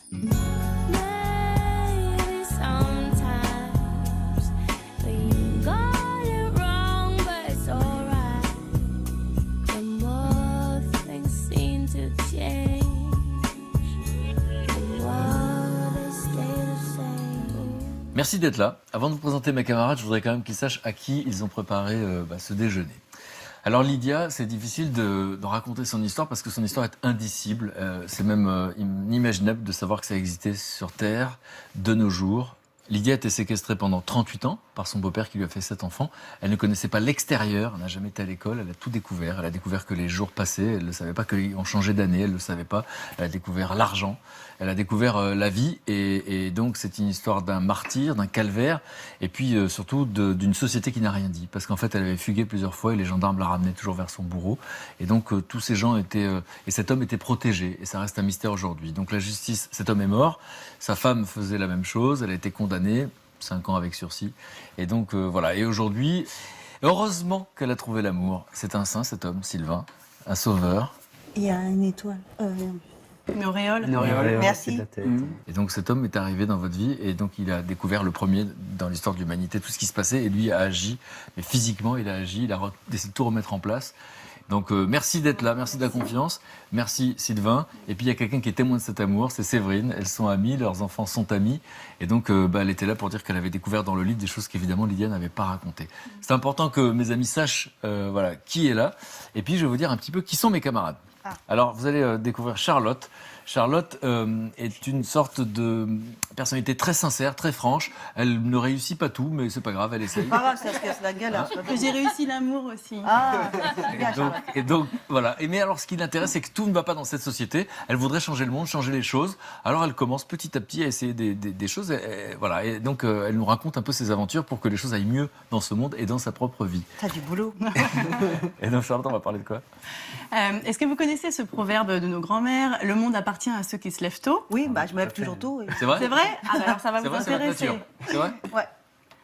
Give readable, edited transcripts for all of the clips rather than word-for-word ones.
Maybe sometimes we got it wrong, but it's alright. The more things seem to change, the more they stay the same. Merci d'être là. Avant de vous présenter mes camarades, je voudrais quand même qu'ils sachent à qui ils ont préparé ce déjeuner. Alors Lydia, c'est difficile de raconter son histoire parce que son histoire est indicible. C'est même inimaginable de savoir que ça existait sur Terre de nos jours. Lydia a été séquestrée pendant 38 ans par son beau-père qui lui a fait 7 enfants. Elle ne connaissait pas l'extérieur, elle n'a jamais été à l'école, elle a tout découvert. Elle a découvert que les jours passaient, elle ne savait pas qu'on changeait d'année, elle ne le savait pas. Elle a découvert l'argent, elle a découvert la vie. Et donc c'est une histoire d'un martyr, d'un calvaire, et puis surtout d'une société qui n'a rien dit. Parce qu'en fait elle avait fugué plusieurs fois et les gendarmes la ramenaient toujours vers son bourreau. Et donc tous ces gens étaient... et cet homme était protégé, et ça reste un mystère aujourd'hui. Donc la justice, cet homme est mort, sa femme faisait la même chose, elle a été condamnée. 5 ans avec sursis. Et donc, voilà. Et aujourd'hui, heureusement qu'elle a trouvé l'amour. C'est un saint, cet homme, Sylvain, un sauveur. Il y a une étoile. Une auréole. Une auréole, Merci. c'est la tête. Et donc, cet homme est arrivé dans votre vie et donc il a découvert le premier dans l'histoire de l'humanité, tout ce qui se passait. Et lui a agi, mais physiquement, il a agi, il a décidé de tout remettre en place. Donc merci d'être là, merci de la confiance, merci Sylvain. Et puis il y a quelqu'un qui est témoin de cet amour, c'est Séverine. Elles sont amies, leurs enfants sont amis. Et donc elle était là pour dire qu'elle avait découvert dans le livre des choses qu'évidemment Lydia n'avait pas racontées. C'est important que mes amis sachent voilà, qui est là. Et puis je vais vous dire un petit peu qui sont mes camarades. Alors vous allez découvrir Charlotte. Charlotte est une sorte de personnalité très sincère, très franche. Elle ne réussit pas tout, mais c'est pas grave, elle essaye. Pas grave, ça se casse la gueule. Hein. J'ai réussi l'amour aussi. Ah, Et donc, voilà. Mais alors, ce qui l'intéresse, c'est que tout ne va pas dans cette société. Elle voudrait changer le monde, changer les choses. Alors, elle commence petit à petit à essayer des choses. Voilà. Et donc, elle nous raconte un peu ses aventures pour que les choses aillent mieux dans ce monde et dans sa propre vie. t'as du boulot. Et donc, Charlotte, on va parler de quoi? Est-ce que vous connaissez ce proverbe de nos grands-mères? Le monde appartient à ceux qui se lèvent tôt. Oui, bah je me lève toujours tôt. Oui. C'est vrai? C'est vrai? Ah, bah alors ça va C'est vous vrai, c'est votre intéresser. nature. C'est vrai? Ouais.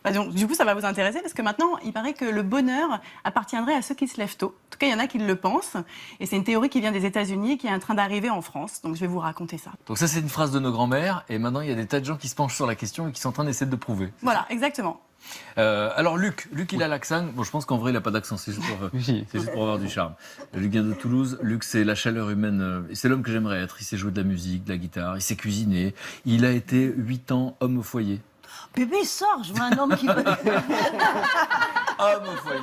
Bah donc, du coup, ça va vous intéresser parce que maintenant, il paraît que le bonheur appartiendrait à ceux qui se lèvent tôt. En tout cas, il y en a qui le pensent. Et c'est une théorie qui vient des États-Unis et qui est en train d'arriver en France. Donc, je vais vous raconter ça. Donc, ça, c'est une phrase de nos grands-mères. Et maintenant, il y a des tas de gens qui se penchent sur la question et qui sont en train d'essayer de le prouver. Voilà, exactement. Alors Luc, il a l'accent. Bon, je pense qu'en vrai, il n'a pas d'accent, c'est juste pour avoir du charme. Luc vient de Toulouse. Luc, c'est la chaleur humaine. C'est l'homme que j'aimerais être. Il sait jouer de la musique, de la guitare, il sait cuisiner. Il a été 8 ans homme au foyer. Bébé, sors, je veux un homme qui veut. Homme au foyer.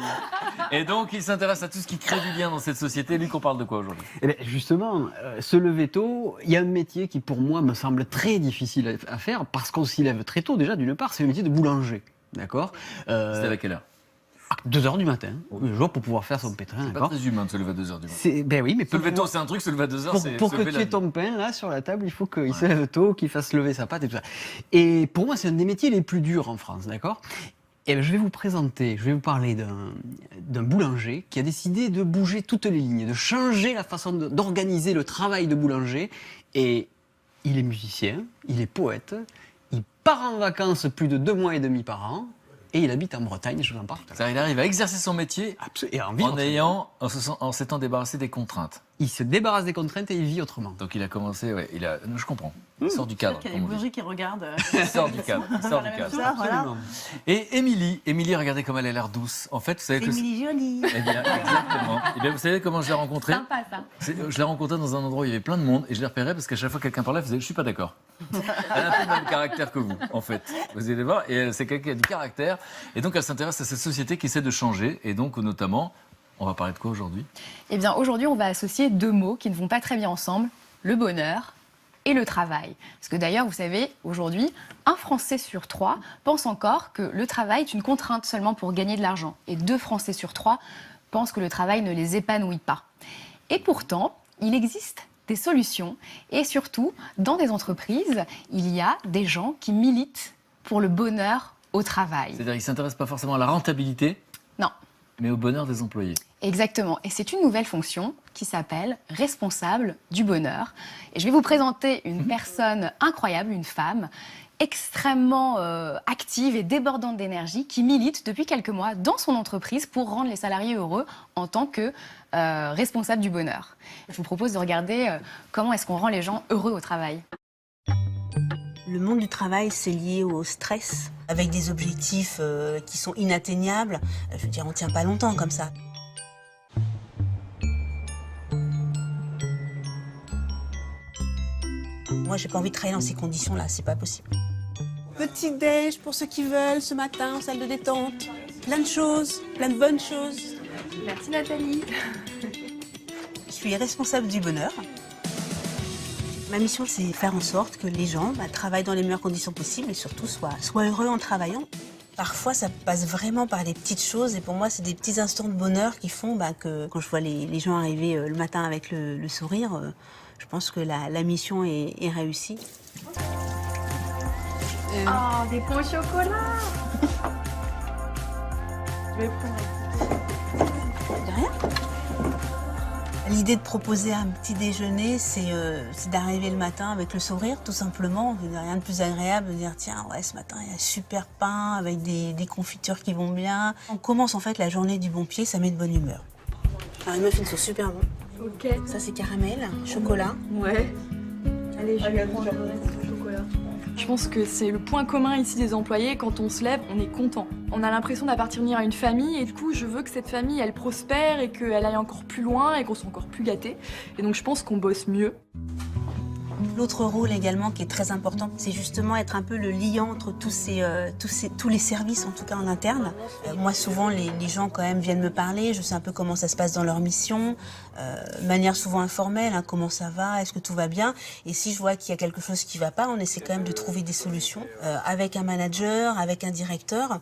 Et donc, il s'intéresse à tout ce qui crée du lien dans cette société. Luc, on parle de quoi aujourd'hui? Eh bien, justement, se lever tôt, il y a un métier qui, pour moi, me semble très difficile à faire parce qu'on s'y lève très tôt. Déjà, d'une part, c'est le métier de boulanger. D'accord. C'était à quelle heure? 2h du matin, le jour pour pouvoir faire son pétrin. C'est pas D'accord. très humain de se lever à 2h du matin. Ben oui, mais Se lever tôt, c'est un truc, se lever à 2h, c'est pour se que lever tu la aies nuit. ton pain là sur la table, il faut qu'il se lève tôt, qu'il fasse lever sa patte et tout ça. Et pour moi, c'est un des métiers les plus durs en France, d'accord. Et ben, je vais vous parler d'un boulanger qui a décidé de bouger toutes les lignes, de changer la façon d'organiser le travail de boulanger. Et il est musicien, il est poète, il part en vacances plus de 2 mois et demi par an. Et il habite en Bretagne, je vous en parle. C'est-à-dire, il arrive à exercer son métier Et en s'étant débarrassé des contraintes. Il se débarrasse des contraintes et il vit autrement. Donc il a commencé, je comprends. Il sort du cadre. Il y a comme des on dit. boulangers qui regardent. Il sort du cadre. Il sort du La même cadre. chose. Ça, voilà. Absolument. Et Émilie, regardez comme elle a l'air douce. En fait, vous savez que... Émilie Jolie. Eh bien, exactement. Eh bien, vous savez comment je l'ai rencontrée? Sympa ça. Je l'ai rencontrée dans un endroit où il y avait plein de monde et je l'ai repérée parce qu'à chaque fois que quelqu'un parlait, elle faisait « je suis pas d'accord ». Elle a un peu le même caractère que vous, en fait. Vous allez voir, et c'est quelqu'un qui a du caractère. Et donc, elle s'intéresse à cette société qui essaie de changer. Et donc, notamment, on va parler de quoi aujourd'hui? Eh bien, aujourd'hui, on va associer 2 mots qui ne vont pas très bien ensemble, le bonheur et le travail. Parce que d'ailleurs, vous savez, aujourd'hui, 1 Français sur 3 pense encore que le travail est une contrainte seulement pour gagner de l'argent. Et 2 Français sur 3 pensent que le travail ne les épanouit pas. Et pourtant, il existe des solutions. Et surtout, dans des entreprises, il y a des gens qui militent pour le bonheur au travail. C'est-à-dire qu'ils ne s'intéressent pas forcément à la rentabilité, Non. mais au bonheur des employés. Exactement. Et c'est une nouvelle fonction qui s'appelle responsable du bonheur. Et je vais vous présenter une personne incroyable, une femme extrêmement active et débordante d'énergie qui milite depuis quelques mois dans son entreprise pour rendre les salariés heureux en tant que responsable du bonheur. Je vous propose de regarder comment est-ce qu'on rend les gens heureux au travail. Le monde du travail, c'est lié au stress, avec des objectifs qui sont inatteignables. Je veux dire, on tient pas longtemps comme ça. Moi, j'ai pas envie de travailler dans ces conditions-là, c'est pas possible. Petit déj pour ceux qui veulent ce matin en salle de détente. Plein de choses, plein de bonnes choses. Merci Nathalie. Je suis responsable du bonheur. Ma mission, c'est faire en sorte que les gens travaillent dans les meilleures conditions possibles et surtout soient heureux en travaillant. Parfois, ça passe vraiment par les petites choses et pour moi, c'est des petits instants de bonheur qui font que quand je vois les gens arriver le matin avec le sourire, je pense que la mission est réussie. Oh, des pains au chocolat. Je vais prendre. De rien. L'idée de proposer un petit déjeuner, c'est d'arriver le matin avec le sourire, tout simplement. Il n'y a rien de plus agréable de dire tiens, ouais, ce matin, il y a un super pain avec des confitures qui vont bien. On commence en fait la journée du bon pied, ça met de bonne humeur. Alors, les muffins sont super bons. Ok. Ça, c'est caramel, chocolat. Ouais. Allez, je vais prendre le chocolat. Je pense que c'est le point commun ici des employés. Quand on se lève, on est content. On a l'impression d'appartenir à une famille et du coup, je veux que cette famille, elle prospère et qu'elle aille encore plus loin et qu'on soit encore plus gâtés. Et donc, je pense qu'on bosse mieux. L'autre rôle également qui est très important, c'est justement être un peu le liant entre tous les services, en tout cas en interne. Moi, souvent, les gens quand même viennent me parler, je sais un peu comment ça se passe dans leur mission, de manière souvent informelle, hein, comment ça va, est-ce que tout va bien. Et si je vois qu'il y a quelque chose qui ne va pas, on essaie quand même de trouver des solutions avec un manager, avec un directeur.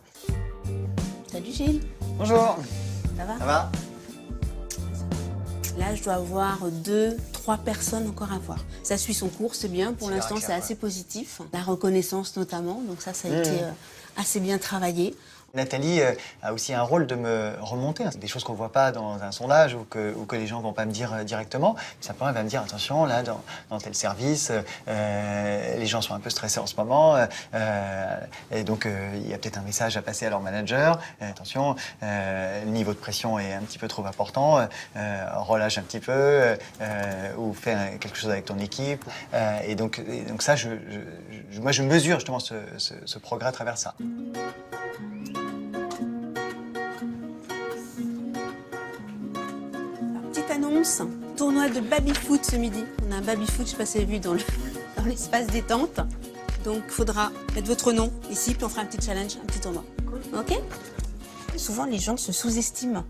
Salut Gilles. Bonjour. Ça va? Ça va? Là, je dois avoir 2, 3 personnes encore à voir. Ça suit son cours, c'est bien. Pour l'instant, c'est assez positif. La reconnaissance notamment, donc ça a été assez bien travaillé. Nathalie a aussi un rôle de me remonter. Des choses qu'on ne voit pas dans un sondage ou que les gens ne vont pas me dire directement. Simplement, elle va me dire, attention, là, dans tel service, les gens sont un peu stressés en ce moment. Et donc, il y a peut-être un message à passer à leur manager. Attention, le niveau de pression est un petit peu trop important. Relâche un petit peu ou fais quelque chose avec ton équipe. Et donc ça, moi, je mesure justement ce progrès à travers ça. Petite annonce, tournoi de baby-foot ce midi. On a un baby-foot, je sais pas si vous avez vu, dans l'espace détente. Donc il faudra mettre votre nom ici, puis on fera un petit challenge, un petit tournoi. Ok? Souvent les gens se sous-estiment.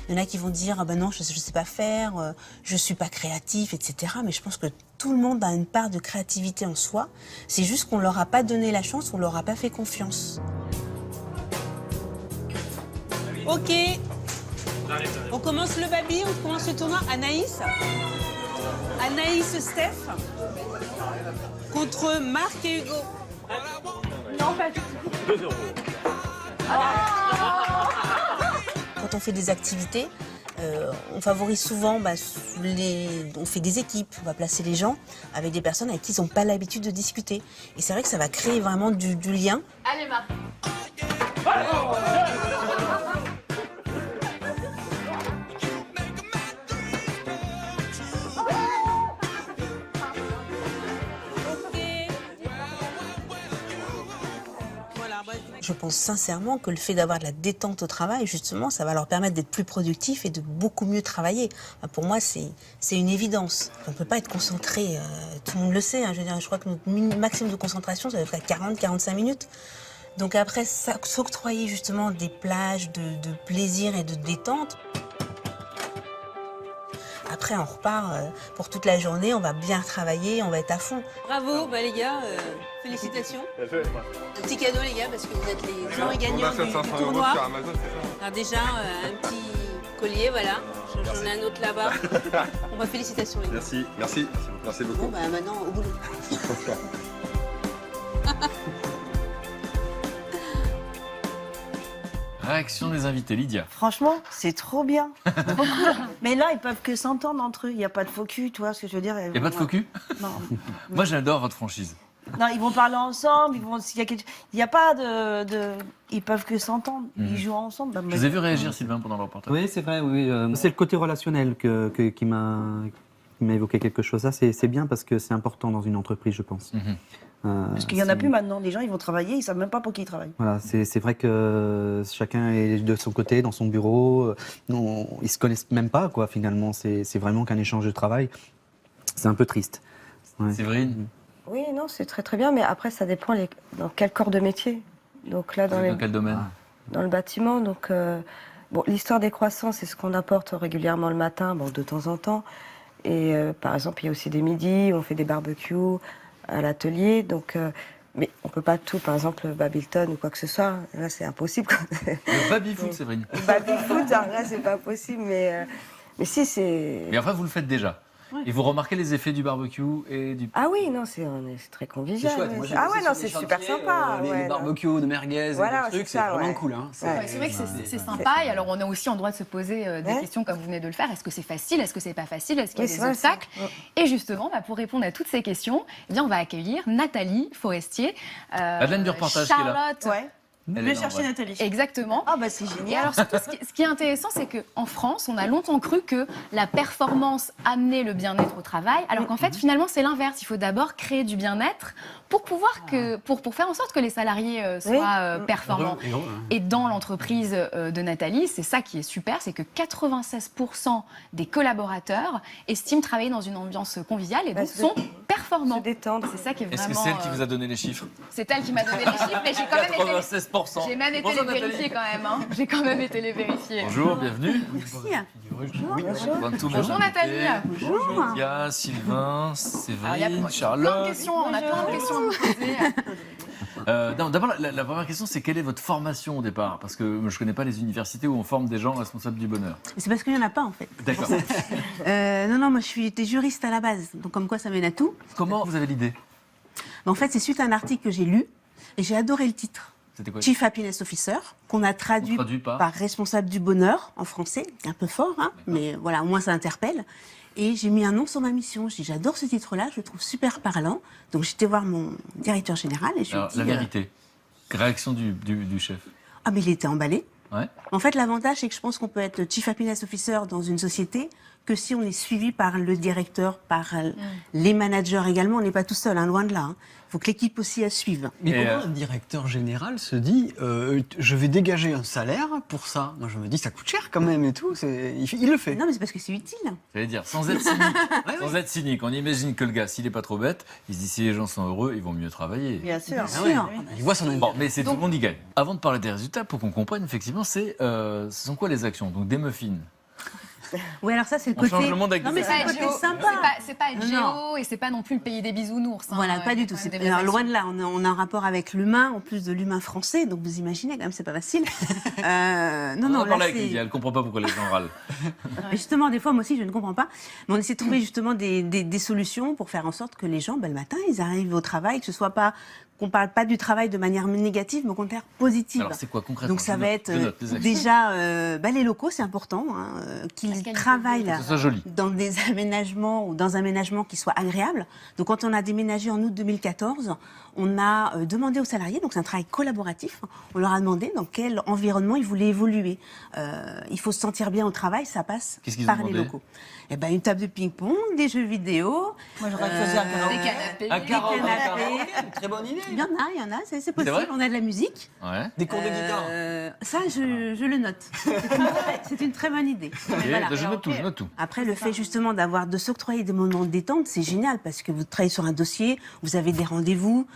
Il y en a qui vont dire ah ben non, je sais pas faire, je suis pas créatif, etc. Mais je pense que tout le monde a une part de créativité en soi. C'est juste qu'on leur a pas donné la chance, on leur a pas fait confiance. Ok. On commence le baby, on commence le tournoi. Anaïs, Steph, contre Marc et Hugo. Non, pas du tout. 2 €. Quand on fait des activités, on favorise souvent, on fait des équipes, on va placer les gens avec des personnes avec qui ils n'ont pas l'habitude de discuter. Et c'est vrai que ça va créer vraiment du lien. Allez, Marc. Je pense sincèrement que le fait d'avoir de la détente au travail, justement, ça va leur permettre d'être plus productifs et de beaucoup mieux travailler. Pour moi, c'est une évidence. On ne peut pas être concentré, tout le monde le sait. Hein, je crois que notre maximum de concentration, ça doit être à 40-45 minutes. Donc après, s'octroyer justement des plages de plaisir et de détente. Après, on repart pour toute la journée, on va bien travailler, on va être à fond. Bravo, les gars, félicitations. Un petit cadeau, les gars, parce que vous êtes les grands gagnants du tournoi. Alors déjà, un petit collier, voilà. J'en ai un autre là-bas. Bon, félicitations, les gars. Merci beaucoup. Bon, maintenant, au boulot. Réaction des invités, Lydia. Franchement, c'est trop bien. C'est trop cool. Mais là, ils peuvent que s'entendre entre eux. Il n'y a pas de faux cul, tu vois ce que je veux dire. Il n'y a pas de faux cul? Non. Moi, j'adore votre franchise. Non, ils vont parler ensemble. Il n'y a pas de. Ils peuvent que s'entendre. Ils jouent ensemble. Je vous ai vu réagir, Sylvain, pendant le reportage. Oui, c'est vrai. Oui, c'est le côté relationnel qui m'a évoqué quelque chose. Ça, c'est bien parce que c'est important dans une entreprise, je pense. Parce qu'il y en a plus maintenant. Les gens, ils vont travailler, ils savent même pas pour qui ils travaillent. Voilà, c'est vrai que chacun est de son côté, dans son bureau. Non, ils se connaissent même pas, quoi. Finalement, c'est vraiment qu'un échange de travail. C'est un peu triste. Ouais. Séverine, Oui, non, c'est très très bien, mais après, ça dépend dans quel corps de métier. Donc là, dans quel domaine? dans le bâtiment, donc bon, l'histoire des croissants, c'est ce qu'on apporte régulièrement le matin, bon, de temps en temps. Et par exemple, il y a aussi des midis, on fait des barbecues à l'atelier, donc. Mais on peut pas tout, par exemple, Babilton ou quoi que ce soit. Là, c'est impossible. Le baby-foot, Séverine. Le baby-foot, là, c'est pas possible, mais si, c'est. Mais enfin, vous le faites déjà. Et vous remarquez les effets du barbecue et du... Ah oui, non, c'est très convivial. C'est chouette. Moi, j'ai Ah bossé ouais, non, sur des c'est super chantiers, sympa. les ouais, non. barbecues de merguez, Voilà, et des trucs, c'est c'est ça, vraiment ouais. cool. Hein. Ouais. C'est vrai que c'est sympa, et alors on a aussi en droit de se poser des Ouais. questions comme vous venez de le faire. Est-ce que c'est facile? Est-ce que c'est pas facile? Est-ce qu'il y Oui, a c'est des vrai, obstacles? c'est- Et justement, pour répondre à toutes ces questions, eh bien, on va accueillir Nathalie Forestier. Madeleine du reportage qui est là. Charlotte. Ouais. Elle Je est vais là, chercher ouais. Nathalie. Exactement. Ah bah c'est Et génial. alors surtout, ce qui est intéressant, c'est qu'en France, on a longtemps cru que la performance amenait le bien-être au travail, alors qu'en fait, finalement, c'est l'inverse. Il faut d'abord créer du bien-être pour pouvoir pour faire en sorte que les salariés soient performants. Et dans l'entreprise de Nathalie, c'est ça qui est super, c'est que 96% des collaborateurs estiment travailler dans une ambiance conviviale et donc sont performants. Se détendre. C'est ça qui est Est-ce vraiment... que c'est elle qui vous a donné les chiffres? C'est elle qui m'a donné les chiffres, mais j'ai quand même été... 96%. J'ai même été Bonjour, les Nathalie. vérifier quand même. Hein. J'ai quand même été les vérifier. Bonjour, bienvenue. Merci. Bonjour Nathalie. Bonjour Lydia, Sylvain, Alors, il y a Séverine, plein de Charlotte. questions, on a plein de questions à vous poser. Non, d'abord, la première question, c'est quelle est votre formation au départ? Parce que je ne connais pas les universités où on forme des gens responsables du bonheur. C'est parce qu'il n'y en a pas en fait. D'accord. Non, moi j'étais juriste à la base, donc comme quoi ça mène à tout. Comment vous avez l'idée? Mais en fait, c'est suite à un article que j'ai lu et j'ai adoré le titre. C'était quoi? Chief Happiness Officer, qu'on a traduit par responsable du bonheur en français. C'est un peu fort, hein, mais voilà, au moins ça interpelle. Et j'ai mis un nom sur ma mission. J'ai dit, j'adore ce titre-là, je le trouve super parlant. Donc j'étais voir mon directeur général et je lui ai Alors, dit... la vérité, réaction du chef. Ah, mais il était emballé. Ouais. En fait, l'avantage, c'est que je pense qu'on peut être Chief Happiness Officer dans une société que si on est suivi par le directeur, par les managers également. On n'est pas tout seul, hein, loin de là. Il faut que l'équipe aussi la suive. Mais Et, comment un directeur général se dit je vais dégager un salaire pour ça? Moi, je me dis ça coûte cher quand même et tout. Il le fait. Non, mais c'est parce que c'est utile. J'allais dire, sans être cynique, sans être cynique, on imagine que le gars, s'il n'est pas trop bête, il se dit si les gens sont heureux, ils vont mieux travailler. Bien sûr. Ah ouais, il voit son intérêt. Bon, mais c'est tout le monde y gagne. Avant de parler des résultats, pour qu'on comprenne, effectivement, ce sont quoi les actions? Donc des muffins. Oui, alors ça, c'est le On côté... change le monde avec Non, des mais muffins. c'est le côté sympa. C'est pas être Non. géo et c'est pas non plus le pays des bisounours. hein. Voilà, pas Il y a du tout. quand même C'est des alors, vraies loin de là. On a un rapport avec l'humain, en plus de l'humain français. Donc vous imaginez, quand même, c'est pas facile. Non, On non, en là, parle avec c'est... Lydia, elle ne comprend pas pourquoi les gens râlent. Justement, des fois, moi aussi, je ne comprends pas. Mais on essaie de trouver justement des solutions pour faire en sorte que les gens, le matin, ils arrivent au travail, que ce soit pas... qu'on parle pas du travail de manière négative, mais au contraire positive. Alors c'est quoi concrètement? Donc ça va être Je note les actions. déjà les locaux, c'est important, hein, qu'ils qualité travaillent de vie. Que ce soit joli. dans des aménagements ou dans un aménagement qui soit agréable. Donc quand on a déménagé en août 2014, on a demandé aux salariés, donc c'est un travail collaboratif, on leur a demandé dans quel environnement ils voulaient évoluer. Il faut se sentir bien au travail, ça passe Qu'est-ce qu'ils par ont les demandé? locaux. Eh ben, une table de ping-pong, des jeux vidéo, Moi, j'aurais choisi un karaoké. Des canapés. Un karaoké. canapés. Très bonne idée. Il y en a, c'est C'est possible. vrai On a de la musique. Ouais. Des cours de guitare. Ça, je le note. C'est une très bonne idée. Ok, Mais voilà. je note tout, je note tout. Après, le fait justement de s'octroyer des moments de détente, c'est génial parce que vous travaillez sur un dossier, vous avez des rendez-vous,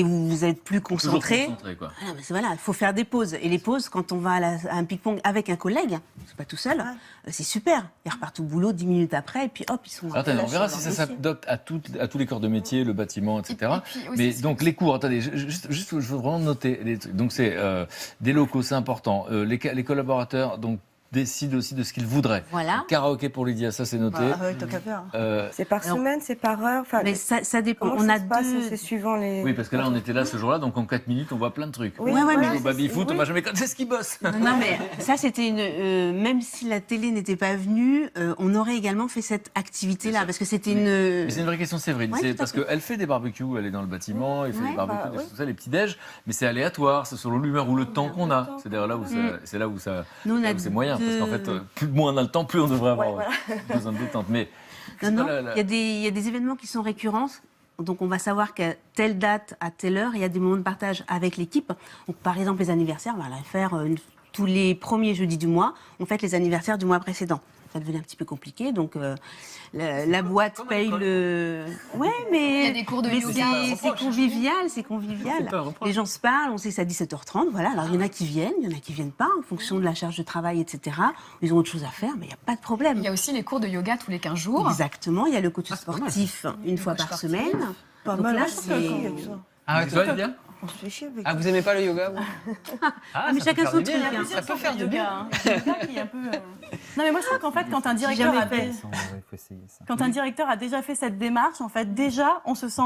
vous êtes plus Toujours concentré. concentré, quoi. Ah, mais voilà, il faut faire des pauses. Et les pauses, quand on va à un ping-pong avec un collègue, c'est pas tout seul, c'est super. Ils repartent au boulot 10 minutes après et puis hop, ils sont... Attendez, on verra si ça dossier. s'adapte à tous les corps de métier, le bâtiment, etc. Et puis aussi, Mais ce donc les cours, attendez, juste je veux vraiment noter les trucs. Donc c'est des locaux, c'est important. Les collaborateurs donc décident aussi de ce qu'ils voudraient. Voilà. Karaoké pour Lydia, ça c'est noté. Ah, tant qu'à faire. C'est par Alors- semaine, c'est par heure. Enfin, Mais ça dépend. comment On ça a se passe? deux... C'est suivant les. Oui, parce que là on était là ce jour-là, donc en 4 minutes on voit plein de trucs. Oui, Ouais, voilà, mais Au baby-foot, oui. on m'a jamais c'est ce qui bosse. Non, mais ça, c'était une. Même si la télé n'était pas venue, on aurait également fait cette activité-là. Bien sûr. Parce que c'était Mais une. c'est une vraie question, Séverine. Ouais, c'est tout à parce fait. qu'elle fait des barbecues, elle est dans le bâtiment, elle fait Ouais, des barbecues, bah, des oui. choses comme ça, les petits déj, mais c'est aléatoire, c'est selon l'humeur ou le temps qu'on a. C'est d'ailleurs là où c'est là où ça, Nous, on là a où c'est moyen, parce qu'en deux- fait, plus moins on a le temps, plus on devrait avoir Ouais, besoin de détente. Mais Non, c'est non, pas la- il y a des événements qui sont récurrents. Donc, on va savoir qu'à telle date, à telle heure, il y a des moments de partage avec l'équipe. Donc, par exemple, les anniversaires, on va les faire tous les premiers jeudis du mois. On fête les anniversaires du mois précédent. Ça devenait un petit peu compliqué, donc la boîte paye le... Ouais, mais... Il y a des cours de yoga. C'est convivial, c'est convivial. Les gens se parlent, on sait que c'est à 17h30, voilà. Alors, il y en a qui viennent, il y en a qui viennent pas, en fonction de la charge de travail, etc. Ils ont autre chose à faire, mais il n'y a pas de problème. Il y a aussi les cours de yoga tous les 15 jours. Exactement, il y a le coach sportif une fois par semaine. Pas Donc mal, là, hein, c'est... Ah, Tu vois, Lydia? On se fait chier avec Ah, vous aimez pas le yoga vous mais ça peut chacun faire son du bien, truc, hein. hein. Ça peut faire du bien. Qui est un peu, Non, mais moi, je trouve qu'en fait, quand un directeur jamais a fait. Il faut essayer ça. Quand un directeur a déjà fait cette démarche, en fait, déjà, on se sent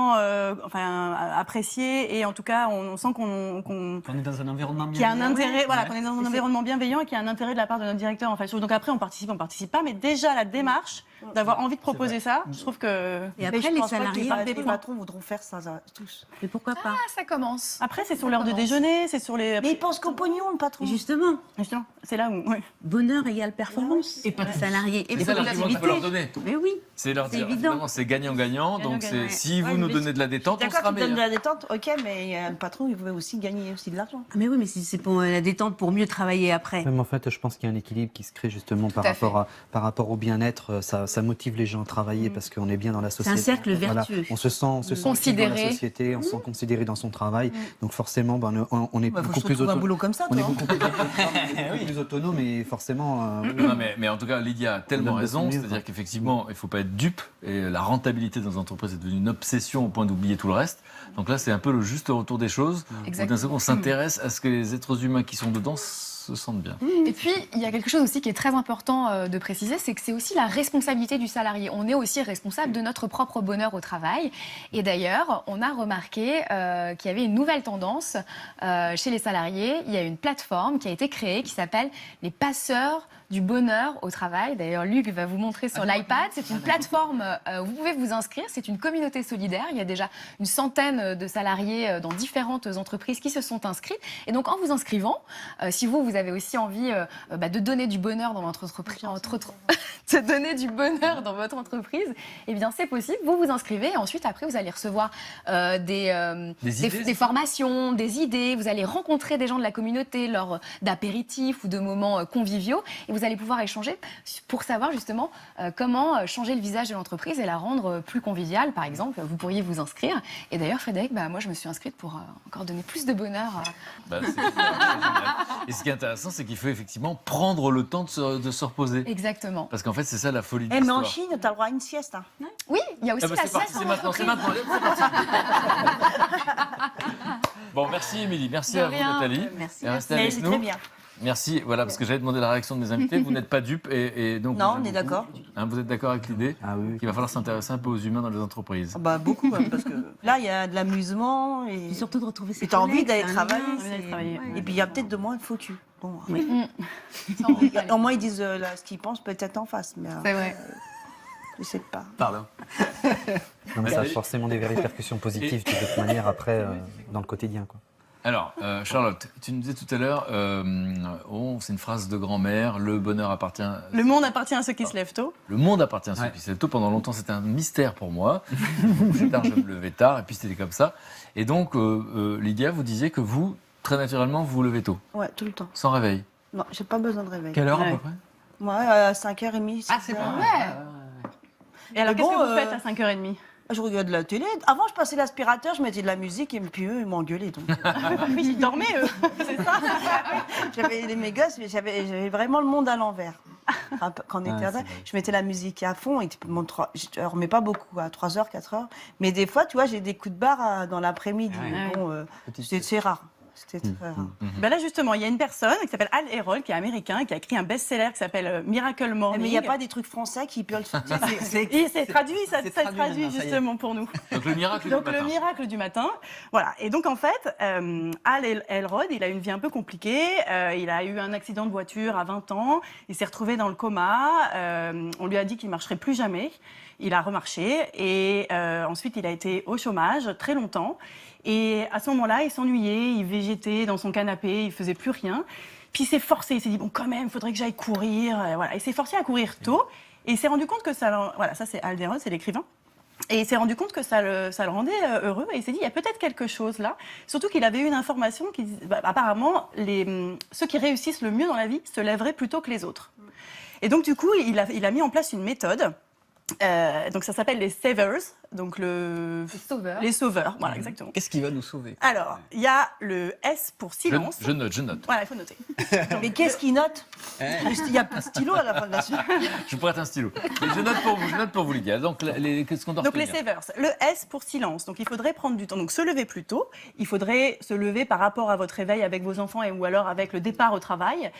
apprécié et en tout cas, on sent qu'on On est dans un environnement bien. qu'il y a un intérêt, voilà, qu'on est dans un environnement bienveillant et qu'il y a un intérêt de la part de notre directeur. En fait. Donc après, on participe pas, mais déjà la démarche d'avoir envie de proposer ça, je trouve que. Et après, les salariés, les patrons voudront faire ça tous. mais pourquoi pas? Ah, ça commence. Après, c'est sur l'heure de déjeuner, c'est sur les. Mais ils pensent qu'au pognon, le patron. Justement, C'est là où. Ouais. bonheur égale performance. Et pas de salariés. Et C'est ça l'argument qu'il faut leur donner. Mais oui. C'est leur C'est dire, évident. finalement, c'est gagnant-gagnant, donc Gagnant-gagnant, c'est, ouais. si vous Ouais, nous mais donnez de la détente, on D'accord, sera tu donnes de meilleur. la détente, ok, mais le patron, il veut aussi gagner aussi de l'argent. Ah, mais oui, mais c'est pour la détente, pour mieux travailler après. Même en fait, je pense qu'il y a un équilibre qui se crée justement par à fait. rapport au bien-être. Ça motive les gens à travailler parce qu'on est bien dans la société. un cercle Voilà. vertueux. On se sent utile dans Considéré. la société, on se sent considéré dans son travail. Donc forcément, on est Bah, faut beaucoup que je plus trouve un autonome. boulot comme ça, On est toi. beaucoup plus autonome et forcément. Non, mais en tout cas, Lydia a tellement Donne de raison, son mieux, c'est-à-dire quoi. qu'effectivement, il ne faut pas être dupe, et la rentabilité dans les entreprises est devenue une obsession au point d'oublier tout le reste. Donc là, c'est un peu le juste retour des choses, où d'un Exactement. seul coup, on s'intéresse à ce que les êtres humains qui sont dedans se sentent bien. Et puis, il y a quelque chose aussi qui est très important de préciser, c'est que c'est aussi la responsabilité du salarié. On est aussi responsable de notre propre bonheur au travail. Et d'ailleurs, on a remarqué qu'il y avait une nouvelle tendance chez les salariés. Il y a une plateforme qui a été créée qui s'appelle les passeurs du bonheur au travail. D'ailleurs, Luc va vous montrer sur l'iPad. C'est une plateforme où vous pouvez vous inscrire. C'est une communauté solidaire. Il y a déjà une centaine de salariés dans différentes entreprises qui se sont inscrits. Et donc, en vous inscrivant, si vous avez aussi envie de donner du bonheur dans votre entreprise, de donner du bonheur dans votre entreprise, eh bien, c'est possible. Vous vous inscrivez et ensuite, après, vous allez recevoir des formations, des idées. Vous allez rencontrer des gens de la communauté lors d'apéritifs ou de moments conviviaux. Et vous allez pouvoir échanger pour savoir justement comment changer le visage de l'entreprise et la rendre plus conviviale. Par exemple, vous pourriez vous inscrire. Et d'ailleurs, Frédéric, moi, je me suis inscrite pour encore donner plus de bonheur. Bah, c'est génial. Et ce qui est intéressant, c'est qu'il faut effectivement prendre le temps de se reposer. Exactement. Parce qu'en fait, c'est ça la folie de Eh, mais en l'histoire. Chine, t'as le droit à une sieste. Hein. Oui, il y a aussi Ah bah, la c'est parti, sieste c'est en maintenant, c'est entreprise. maintenant, c'est parti. Bon, merci Émilie, merci De à vous rien. Nathalie. Merci. Et restez Mais avec c'est nous. très bien. Merci, voilà, parce que j'avais demandé la réaction de mes invités. Vous n'êtes pas dupes et donc. Non, vous on est aimez d'accord. beaucoup. Hein, vous êtes d'accord avec l'idée Ah oui. qu'il va falloir s'intéresser un peu aux humains dans les entreprises. Ah bah, beaucoup, même, parce que là, il y a de l'amusement et Et surtout de retrouver ses et t'as envie collègues, d'aller c'est un travailler. lien, envie d'aller c'est- travailler. Et puis, il y a peut-être de moins de foutus. Bon, Ça, on peut aller. au moins, ils disent là, ce qu'ils pensent peut-être en face, mais C'est vrai. je sais pas. Pardon. Non, mais ça a forcément des répercussions positives de toute manière après dans le quotidien, quoi. Alors, Charlotte, tu nous disais tout à l'heure, c'est une phrase de grand-mère, le bonheur appartient. Le monde appartient à ceux qui se lèvent tôt. Le monde appartient à ceux Ouais. qui se lèvent tôt. Pendant longtemps, c'était un mystère pour moi. Je me couchais tard, je me levais tard, et puis c'était comme ça. Et donc, Lydia, vous disiez que vous, très naturellement, vous vous levez tôt, Ouais, tout le temps. sans réveil. Non, j'ai pas besoin de réveil. Quelle heure à Ouais. peu près Moi, à 5h30. Ah, c'est pas pas mal. Et alors, Mais qu'est-ce bon, que vous faites à 5h30? Je regarde la télé. Avant, je passais l'aspirateur, je mettais de la musique, et puis eux, ils m'engueulaient. Donc. Oui, ils dormaient, eux. C'est ça. J'avais les gosses, mais j'avais vraiment le monde à l'envers. Quand on était Ah, là, c'est vrai. je mettais la musique à fond. Et je ne remets pas beaucoup, à 3h, 4h. Mais des fois, tu vois, j'ai des coups de barre dans l'après-midi. Ah Mais ouais. bon, c'est rare. C'était très rare. Ben là, justement, il y a une personne qui s'appelle Al Herold, qui est américain, et qui a écrit un best-seller qui s'appelle Miracle Morning. Mais il n'y a pas des trucs français qui peuvent le sortir. Et c'est traduit, ça C'est traduit traduit maintenant, ça y est. justement pour nous. Donc, le miracle Donc du le matin. miracle du matin, voilà. Et donc en fait, Al Elrod, il a une vie un peu compliquée. Il a eu un accident de voiture à 20 ans. Il s'est retrouvé dans le coma. On lui a dit qu'il marcherait plus jamais. Il a remarché et ensuite il a été au chômage très longtemps. Et à ce moment-là, il s'ennuyait, il végétait dans son canapé, il faisait plus rien. Puis il s'est forcé, il s'est dit bon quand même, il faudrait que j'aille courir. Voilà, il s'est forcé à courir tôt et il s'est rendu compte que ça, voilà, ça c'est Al Elrod, c'est l'écrivain. Et il s'est rendu compte que ça le rendait heureux. Et il s'est dit, il y a peut-être quelque chose là. Surtout qu'il avait eu une information qui disait, apparemment, ceux qui réussissent le mieux dans la vie se lèveraient plus tôt que les autres. Et donc, du coup, il a mis en place une méthode. Donc, ça s'appelle les savers. Donc, les sauveurs. Voilà, exactement. Qu'est-ce qui va nous sauver? Alors, il y a le S pour silence. Je note. Voilà, il faut noter. Mais qu'est-ce qu'il note? Il y a pas de stylo à la fin de la suite. Je prête un stylo. Mais je note pour vous, Lydia. Donc, qu'est-ce qu'on doit Donc les retenir? savers, le S pour silence. Donc il faudrait prendre du temps. Donc se lever plus tôt. Il faudrait se lever par rapport à votre réveil avec vos enfants ou alors avec le départ au travail.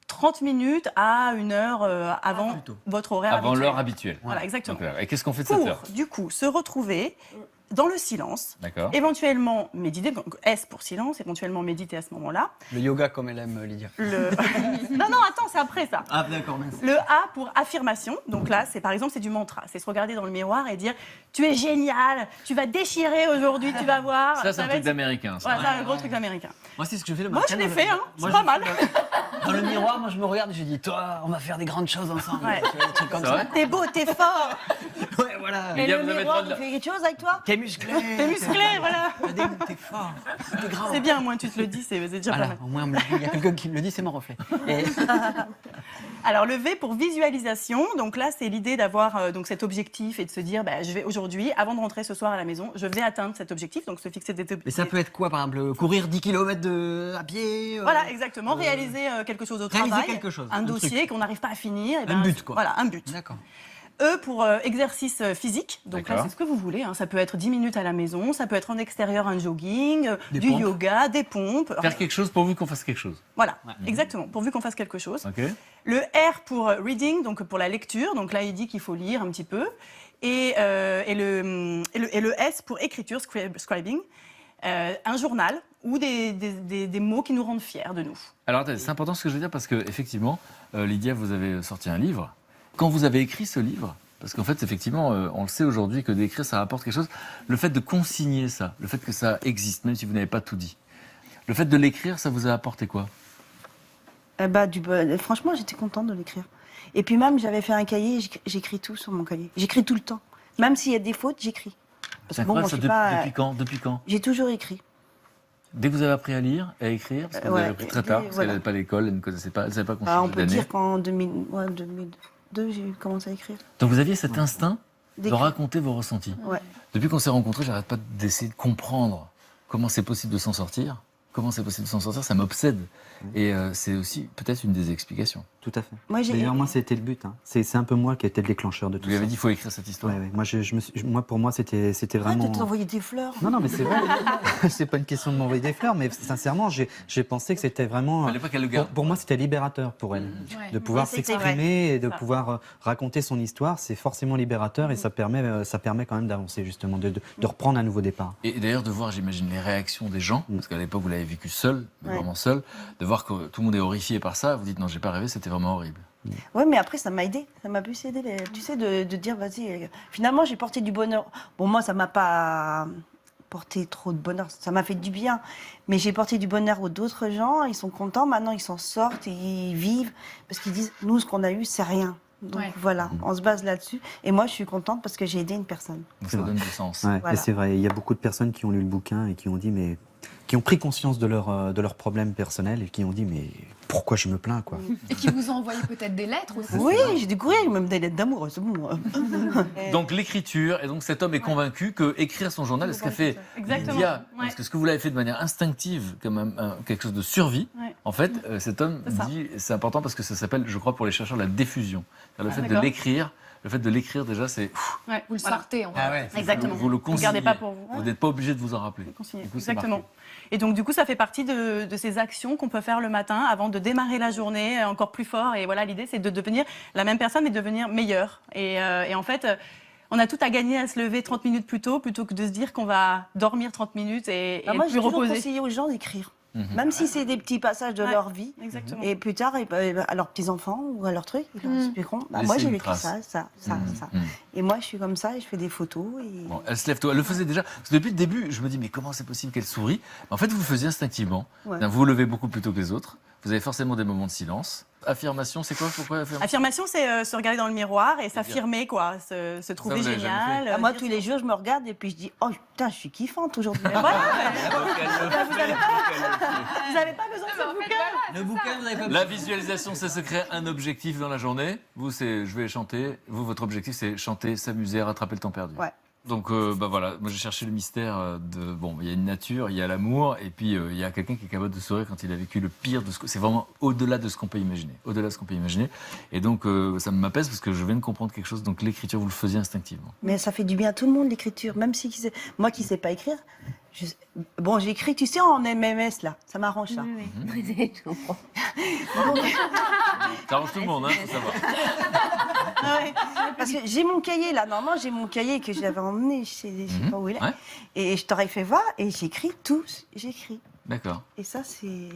30 minutes à 1 heure avant votre horaire Avant habituel. l'heure habituelle. Voilà, exactement. Donc, et qu'est-ce qu'on fait de cette Pour, heure? du coup, se retrouver dans le silence, D'accord. éventuellement méditer, donc S pour silence, éventuellement méditer à ce moment-là. Le yoga comme elle aime, Lydia. Non, attends, c'est après ça. Ah, d'accord, merci. Le A pour affirmation. Donc là, c'est par exemple, c'est du mantra. C'est se regarder dans le miroir et dire « Tu es génial, tu vas déchirer aujourd'hui, tu vas voir. » Ça, c'est un va truc être- d'américain. ça. Voilà, c'est un gros truc d'américain. Moi, c'est ce que je fais le Moi, matin. je l'ai fait, hein. C'est Moi, pas je- mal. Dans le miroir, moi, je me regarde et je dis, toi, on va faire des grandes choses ensemble. Ouais. Tu vois, des trucs comme C'est ça. vrai T'es beau, t'es fort. Ouais, voilà. Les Et gars, le vous avez le miroir, droit de- il fait quelque chose avec toi? T'es musclé. T'es musclé, voilà. T'es fort. T'es grand. C'est bien, moins tu te le dis, c'est déjà pas Voilà, mal. au moins, on me le dit. Il y a quelqu'un qui me le dit, c'est mon reflet. Et- Alors le V pour visualisation, donc là c'est l'idée d'avoir donc cet objectif et de se dire je vais aujourd'hui, avant de rentrer ce soir à la maison, je vais atteindre cet objectif, donc se fixer des Mais ça peut être quoi, par exemple, courir 10 km à pied Voilà, exactement, réaliser quelque chose au réaliser travail, quelque chose, un un dossier truc. qu'on n'arrive pas à finir. et Un but, quoi. Voilà, un but. D'accord. E pour exercice physique, donc là D'accord. c'est ce que vous voulez, hein. Ça peut être 10 minutes à la maison, ça peut être en extérieur un jogging, Des du pompes. yoga, des pompes. Faire quelque chose pourvu qu'on fasse quelque chose. Voilà, exactement, pourvu qu'on fasse quelque chose. Ok. Le R pour reading, donc pour la lecture. Donc là, il dit qu'il faut lire un petit peu. Et le S pour écriture, scribing. Un journal ou des mots qui nous rendent fiers de nous. Alors, attendez, c'est important ce que je veux dire parce que effectivement, Lydia, vous avez sorti un livre. Quand vous avez écrit ce livre, parce qu'en fait, effectivement, on le sait aujourd'hui que d'écrire, ça rapporte quelque chose. Le fait de consigner ça, le fait que ça existe, même si vous n'avez pas tout dit, le fait de l'écrire, ça vous a apporté quoi? Franchement, j'étais contente de l'écrire. Et puis même, j'avais fait un cahier, j'écris tout sur mon cahier. J'écris tout le temps. Même s'il y a des fautes, j'écris. Parce C'est que bon, incroyable, moi, ça, je suis pas... depuis quand J'ai toujours écrit. Dès que vous avez appris à lire, à écrire, parce que vous Ouais, avez appris très tard, parce voilà. qu'elle n'avait pas l'école, elle ne connaissait pas, elle ne savait pas On consigner peut d'année. dire qu'en 2002, j'ai commencé à écrire. Donc vous aviez cet instinct de D'écrire. raconter vos ressentis. Ouais. Depuis qu'on s'est rencontrés, j'arrête pas d'essayer de comprendre comment c'est possible de s'en sortir. Comment c'est possible de s'en sortir, ça m'obsède. Et c'est aussi peut-être une des explications. Tout à fait. Moi, D'ailleurs, moi, c'était le but. Hein. C'est un peu moi qui a été le déclencheur de tout Vous lui ça. avez dit, il faut écrire cette histoire. Ouais, ouais. Moi, pour moi, c'était Ah, vraiment. tu t'envoyais des fleurs. Non, mais c'est vrai. C'est pas une question de m'envoyer des fleurs, mais sincèrement, j'ai pensé que c'était vraiment. Fallait pas qu'elle le garde. Pour moi, c'était libérateur pour elle. Ouais. De pouvoir Oui, c'était s'exprimer et de Ça. pouvoir raconter son histoire, c'est forcément libérateur et ça permet quand même d'avancer, justement, de reprendre un nouveau départ. Et d'ailleurs, de voir, j'imagine, les réactions des gens, parce qu'à l'époque, vous l'avez vécu seul, mais Ouais. vraiment seul, de voir que tout le monde est horrifié par ça, vous dites, non, j'ai pas rêvé, c'était vraiment horrible. Ouais, mais après, ça m'a aidé. Ça m'a plus aidé, tu sais, de dire, vas-y. Finalement, j'ai porté du bonheur. Bon, moi, ça m'a pas porté trop de bonheur. Ça m'a fait du bien. Mais j'ai porté du bonheur aux d'autres gens. Ils sont contents. Maintenant, ils s'en sortent et ils vivent. Parce qu'ils disent, nous, ce qu'on a eu, c'est rien. Donc Ouais. voilà, on se base là-dessus. Et moi, je suis contente parce que j'ai aidé une personne. Donc C'est ça vrai. donne du sens. Ouais, Voilà. et c'est vrai, il y a beaucoup de personnes qui ont lu le bouquin et qui ont dit, mais qui ont pris conscience de leurs problèmes personnels et qui ont dit, mais pourquoi je me plains, quoi. Et qui vous ont envoyé peut-être des lettres aussi. Oui, j'ai des courriers, même des lettres d'amour, c'est bon. Donc l'écriture, et donc cet homme est convaincu que écrire son journal, est ce qu'a fait Exactement. Lydia, Ouais. parce que ce que vous l'avez fait de manière instinctive, comme quelque chose de survie, Ouais. en fait, cet homme C'est ça. dit, c'est important parce que ça s'appelle, je crois, pour les chercheurs, la diffusion. Le fait de d'accord. l'écrire, le fait de l'écrire déjà, c'est Ouais, Vous le voilà. sortez, en fait. Ah ouais. Exactement. vous le Vous ne gardez consignez. pas pour vous. Vous n'êtes pas obligé de vous en rappeler. Consigné. Du coup, c'est Exactement. marqué. Et donc, du coup, ça fait partie de ces actions qu'on peut faire le matin avant de démarrer la journée encore plus fort. Et voilà, l'idée, c'est de devenir la même personne, mais de devenir meilleur. Et en fait, on a tout à gagner à se lever 30 minutes plus tôt, plutôt que de se dire qu'on va dormir 30 minutes et Moi, être j'ai plus toujours reposé. conseillé aux gens d'écrire. Mhm. Même si c'est des petits passages de Ouais. leur vie. Exactement. Et plus tard, à leurs petits-enfants ou à leurs trucs, ils leur expliqueront. Bah, Laissez moi, j'ai une vécu trace. ça. Mhm. Ça. Mhm. Et moi, je suis comme ça et je fais des photos. Et... Bon, elle se lève tôt. Elle le faisait déjà. Parce que depuis le début, je me dis, mais comment c'est possible qu'elle sourit? En fait, vous le faisiez instinctivement. Ouais. Vous vous levez beaucoup plus tôt que les autres. vous avez forcément des moments de silence. Affirmation, c'est quoi? Pourquoi affirmation? Affirmation, c'est se regarder dans le miroir et s'affirmer, quoi. Se trouver vous l'avez jamais génial. Ah, moi, tous les jours, je me regarde et puis je dis oh putain, je suis kiffante aujourd'hui. Voilà. Vous n'avez pas besoin de ce bouquin. Le bouquin, vous n'avez pas La visualisation, c'est se créer un objectif dans la journée. Vous, c'est je vais chanter. Vous, votre objectif, c'est chanter, s'amuser, rattraper le temps perdu. Ouais. Donc, voilà, moi j'ai cherché le mystère de. Bon, il y a une nature, il y a l'amour, et puis il y a quelqu'un qui est capable de sourire quand il a vécu le pire de ce que. C'est vraiment au-delà de ce qu'on peut imaginer. Au-delà de ce qu'on peut imaginer. Et donc, ça m'apaise parce que je viens de comprendre quelque chose. Donc, l'écriture, vous le faisiez instinctivement. Mais ça fait du bien à tout le monde, l'écriture. Même si moi qui ne sais pas écrire, bon, j'écris, tu sais, en MMS, là. Ça m'arrange, ça. Je comprends. Ça arrange tout le monde, hein, faut savoir. Ouais. Parce que j'ai mon cahier, là. Normalement, j'ai mon cahier que j'avais emmené, je sais pas où il est. Ouais. Et je t'aurais fait voir, et j'écris tout. J'écris. D'accord. Et ça, c'est...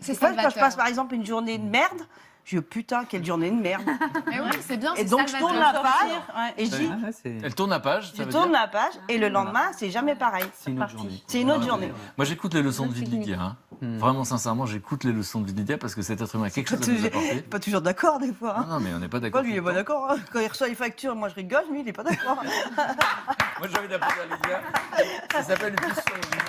C'est Des fois, quand je salvateur. passe, par exemple, une journée de merde, je dis, putain, quelle journée de merde. Mais oui, c'est bien. Et c'est donc, je tourne la salvateur. page, et je dis, Ah, c'est Elle tourne la page, ça je veut tourne dire. la page, et le lendemain, c'est jamais pareil. c'est une autre journée. C'est une autre journée. Moi, j'écoute les leçons de vie de Lydia. Hein. Vraiment, sincèrement, j'écoute les leçons de vie de Lydia parce que cet être humain a quelque chose à nous apporter. Pas toujours d'accord, des fois. Non, non, mais on n'est pas Moi, d'accord. lui, il est pas d'accord. Hein. Quand il reçoit les factures, moi, je rigole, lui, il est pas d'accord. Moi, j'ai envie d'applaudir Lydia. Ça s'appelle une piste sur la vie.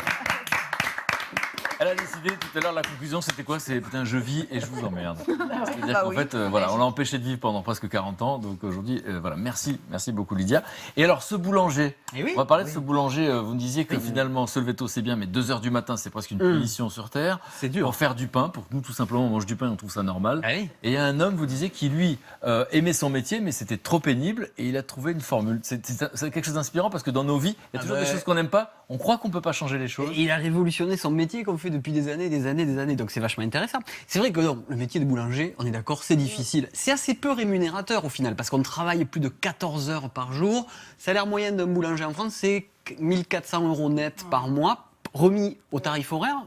Elle a décidé tout à l'heure, la conclusion, c'était quoi? C'est putain, je vis et je vous emmerde. C'est-à-dire Bah qu'en oui. fait, voilà, on l'a empêché de vivre pendant presque 40 ans. Donc aujourd'hui, voilà, merci beaucoup Lydia. Et alors, ce boulanger, Eh oui. on va parler de ce boulanger. Vous me disiez que finalement, se lever tôt, c'est bien, mais 2h du matin, c'est presque une punition sur Terre. C'est dur. Pour faire du pain, pour que nous, tout simplement, on mange du pain et on trouve ça normal. Ah oui. Et il y a un homme, vous disiez, qui lui aimait son métier, mais c'était trop pénible et il a trouvé une formule. C'est quelque chose d'inspirant parce que dans nos vies, il y a toujours des choses qu'on n'aime pas. On croit qu'on peut pas changer les choses. Et il a révolutionné son métier qu'on fait depuis des années, donc c'est vachement intéressant. C'est vrai que non, le métier de boulanger, on est d'accord, c'est difficile. C'est assez peu rémunérateur au final, parce qu'on travaille plus de 14 heures par jour. Salaire moyen d'un boulanger en France, c'est 1400 € net par mois, remis au tarif horaire.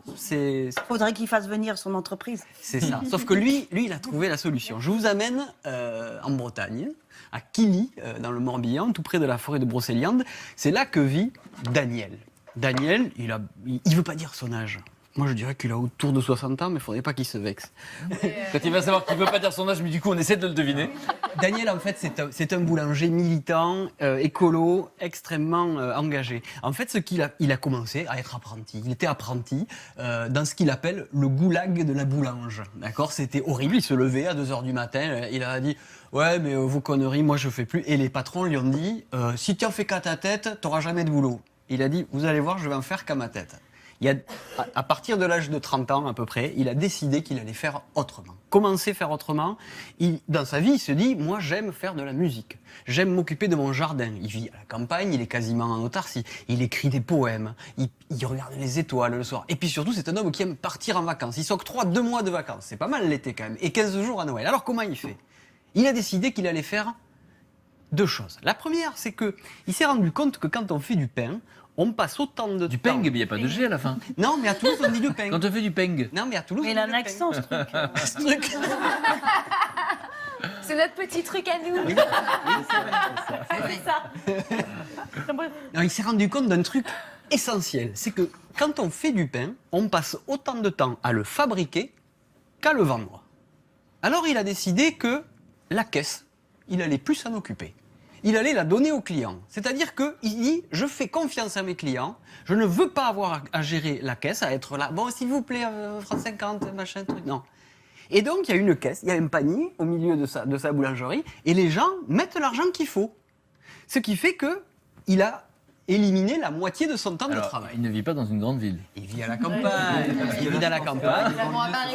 Faudrait qu'il fasse venir son entreprise. C'est ça. Sauf que lui, il a trouvé la solution. Je vous amène en Bretagne, à Quilly, dans le Morbihan, tout près de la forêt de Brocéliande. C'est là que vit Daniel. Daniel, il veut pas dire son âge. Moi, je dirais qu'il a autour de 60 ans, mais il ne faudrait pas qu'il se vexe. Quand il va savoir qu'il ne veut pas dire son âge, mais du coup, on essaie de le deviner. Daniel, en fait, c'est un boulanger militant, écolo, extrêmement engagé. En fait, il a commencé à être apprenti. Il était apprenti dans ce qu'il appelle le goulag de la boulange. D'accord ? C'était horrible. Il se levait à 2h du matin. Il a dit « Ouais, mais vos conneries, moi, je ne fais plus. » Et les patrons lui ont dit « Si tu en fais qu'à ta tête, tu n'auras jamais de boulot. » Il a dit « Vous allez voir, je vais en faire qu'à ma tête. » À partir de l'âge de 30 ans à peu près, il a décidé qu'il allait faire autrement. Commencer à faire autrement. Dans sa vie, il se dit, moi j'aime faire de la musique. J'aime m'occuper de mon jardin. Il vit à la campagne, il est quasiment en autarcie. Il écrit des poèmes, il regarde les étoiles le soir. Et puis surtout, c'est un homme qui aime partir en vacances. Il s'octroie 2 mois de vacances. C'est pas mal l'été quand même. Et 15 jours à Noël. Alors comment il fait? Il a décidé qu'il allait faire 2 choses. La première, c'est qu'il s'est rendu compte que quand on fait du pain, on passe autant de Du temps... peng, mais il n'y a pas de G à la fin. Non, mais à Toulouse, on dit du peng. Quand on fait du peng. Non, mais à Toulouse, Mais on il a dit un du accent, ce truc. peng. Ce truc. C'est notre petit truc à nous. C'est ça. Non, il s'est rendu compte d'un truc essentiel. C'est que quand on fait du pain, on passe autant de temps à le fabriquer qu'à le vendre. Alors il a décidé que la caisse, il allait plus s'en occuper. Il allait la donner aux clients. C'est-à-dire qu'il dit, je fais confiance à mes clients, je ne veux pas avoir à gérer la caisse, à être là, bon, s'il vous plaît, francs 50, machin, truc, non. Et donc, il y a une caisse, il y a un panier au milieu de sa boulangerie, et les gens mettent l'argent qu'il faut. Ce qui fait qu'il a éliminé la moitié de son temps de Alors, travail. il ne vit pas dans une grande ville. Il vit à la campagne, il vit à la campagne. Évidemment à Paris.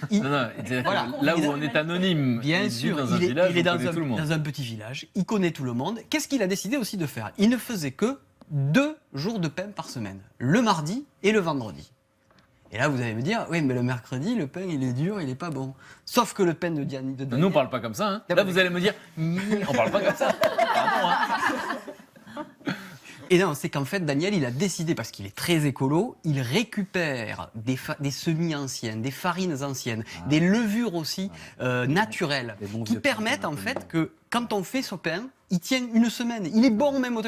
Il- Non, non, c'est-à-dire Voilà. que là où Il est- on est anonyme, Bien il vit sûr, dans un il est village, dans on connaît tout le monde. un petit village, il connaît tout le monde. Qu'est-ce qu'il a décidé aussi de faire? Il ne faisait que 2 jours de pain par semaine, le mardi et le vendredi. Et là, vous allez me dire, oui, mais le mercredi, le pain, il est dur, il n'est pas bon. Sauf que le pain de Daniel... Nous, on ne parle pas comme ça. Hein. Là, vous allez me dire, on ne parle pas comme ça. Pardon, hein. Et non, c'est qu'en fait, Daniel, il a décidé, parce qu'il est très écolo, il récupère des semis anciennes, des farines anciennes, des levures aussi naturelles, Les bons qui vieux permettent pains, en fait que quand on fait ce pain, il tient une semaine. Il est bon même.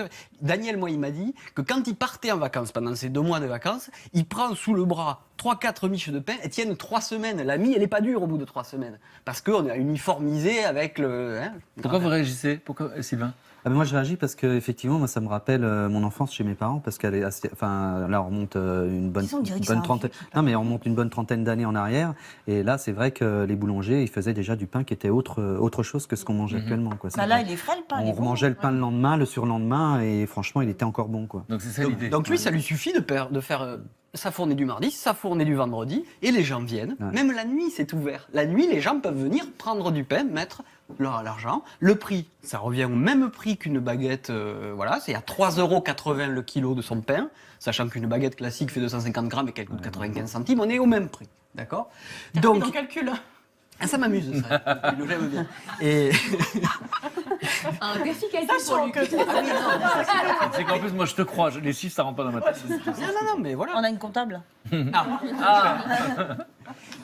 Daniel, moi, il m'a dit que quand il partait en vacances, pendant ces 2 mois de vacances, il prend sous le bras 3-4 miches de pain et tiennent 3 semaines. La mie, elle n'est pas dure au bout de 3 semaines. Parce qu'on a uniformisé avec le... Pourquoi vous réagissez? Pourquoi, Sylvain? Ah ben moi je réagis parce que effectivement moi ça me rappelle mon enfance chez mes parents parce qu'elle est assez, enfin là on remonte une bonne, Ils ont dit que c'est un trentaine, vieux. non mais on remonte une bonne trentaine d'années en arrière et là c'est vrai que les boulangers ils faisaient déjà du pain qui était autre chose que ce qu'on mange actuellement quoi. C'est Bah là, vrai. il est frais le pain. il est On bon. remangeait le pain le lendemain, le surlendemain et franchement il était encore bon quoi. Donc c'est ça l'idée. Donc lui, ça lui suffit de faire sa fournée du mardi, sa fournée du vendredi, et les gens viennent. Ouais. Même la nuit, c'est ouvert. La nuit, les gens peuvent venir prendre du pain, mettre l'argent. Le prix, ça revient au même prix qu'une baguette. Voilà, c'est à 3,80 € le kilo de son pain, sachant qu'une baguette classique fait 250 grammes et qu'elle coûte 95 centimes. On est au même prix, d'accord? Donc, on calcule. Ah, ça m'amuse, ça. Je l'aime bien. Et Un défi quasi Attention, pour lui. que- ah oui, non, C'est qu'en plus, moi, je te crois. Les chiffres, ça rentre pas dans ma tête. non, mais voilà. On a une comptable.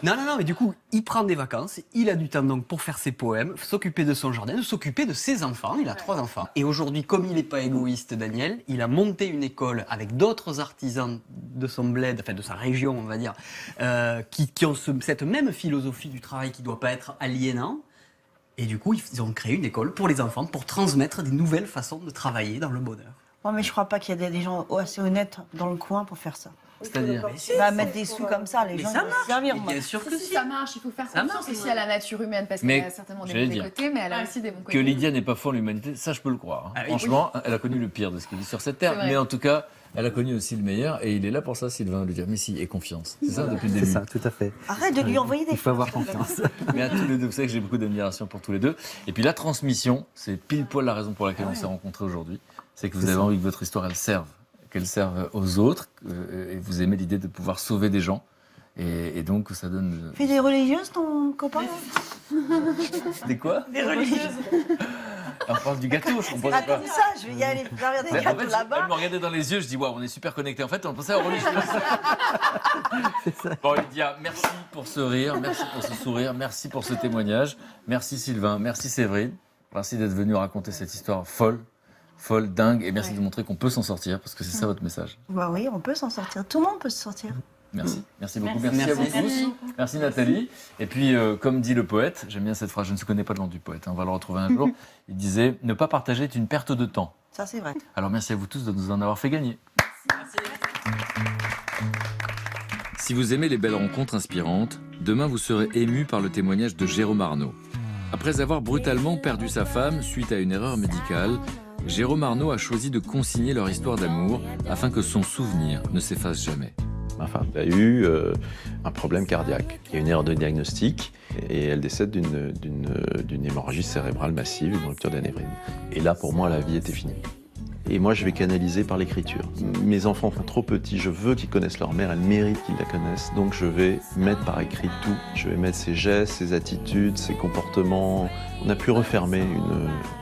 Non, mais du coup, il prend des vacances, il a du temps donc pour faire ses poèmes, s'occuper de son jardin, de s'occuper de ses enfants. Il a 3 enfants. Et aujourd'hui, comme il n'est pas égoïste, Daniel, il a monté une école avec d'autres artisans de son bled, enfin de sa région, on va dire, qui ont cette même philosophie du travail qui ne doit pas être aliénant. Et du coup, ils ont créé une école pour les enfants, pour transmettre des nouvelles façons de travailler dans le bonheur. Ouais, mais je crois pas qu'il y a des gens assez honnêtes dans le coin pour faire ça. C'est-à-dire. Tu vas mettre des sous comme ça, les Mais gens ça vont se marche, servir. mais moi. bien sûr que Si si. ça marche, il faut faire Ça confiance marche, aussi à la nature humaine parce Mais, qu'elle a certainement des j'allais mauvais dire, côtés, mais elle a aussi des bons côtés. Que Lydia n'est pas foi en l'humanité, ça je peux le croire. hein. Ah oui. Franchement, elle a connu le pire de ce qu'il vit sur cette terre. C'est vrai. Mais en tout cas, elle a connu aussi le meilleur. Et il est là pour ça, Sylvain, lui dire mais si, et confiance. C'est ça depuis le C'est début. ça, tout à fait. Arrête de lui envoyer des Il faut avoir confiance. Mais à tous les deux, vous savez que j'ai beaucoup d'admiration pour tous les deux. Et puis la transmission, c'est pile poil la raison pour laquelle on s'est rencontrés aujourd'hui. C'est que vous avez envie que votre histoire, elle serve. Qu'elle serve aux autres. Et vous aimez l'idée de pouvoir sauver des gens. Et donc, ça donne. Fais des religieuses, ton copain C'était quoi? Des religieuses. On parle du gâteau, je comprenais Ah, pas. comme ça, je vais y aller faire des Mais en gâteaux fait, elle là-bas. me regardait dans les yeux, je dis waouh, on est super connectés. En fait, on pensait aux religieuses. Bon, Lydia, merci pour ce rire, merci pour ce sourire, merci pour ce témoignage. Merci Sylvain, merci Séverine. Merci d'être venu raconter cette histoire folle, dingue, et merci de montrer qu'on peut s'en sortir, parce que c'est ça votre message. Bah oui, on peut s'en sortir. Tout le monde peut se sortir. Merci. Merci beaucoup. Merci. Merci à vous Merci. tous. Merci Nathalie. Et puis, comme dit le poète, j'aime bien cette phrase, je ne connais pas le nom du poète, hein, on va le retrouver un jour. Il disait « Ne pas partager est une perte de temps Ça, c'est vrai. ». Alors merci à vous tous de nous en avoir fait gagner. Si vous aimez les belles rencontres inspirantes, demain vous serez ému par le témoignage de Jérôme Arnaud. Après avoir brutalement perdu sa femme suite à une erreur médicale, Jérôme Arnaud a choisi de consigner leur histoire d'amour afin que son souvenir ne s'efface jamais. Ma femme a eu un problème cardiaque. Il y a une erreur de diagnostic et elle décède d'une hémorragie cérébrale massive, une rupture d'anévrisme. Et là, pour moi, la vie était finie. Et moi, je vais canaliser par l'écriture. Mes enfants sont trop petits, je veux qu'ils connaissent leur mère, elle mérite qu'ils la connaissent. Donc je vais mettre par écrit tout. Je vais mettre ses gestes, ses attitudes, ses comportements. On a pu refermer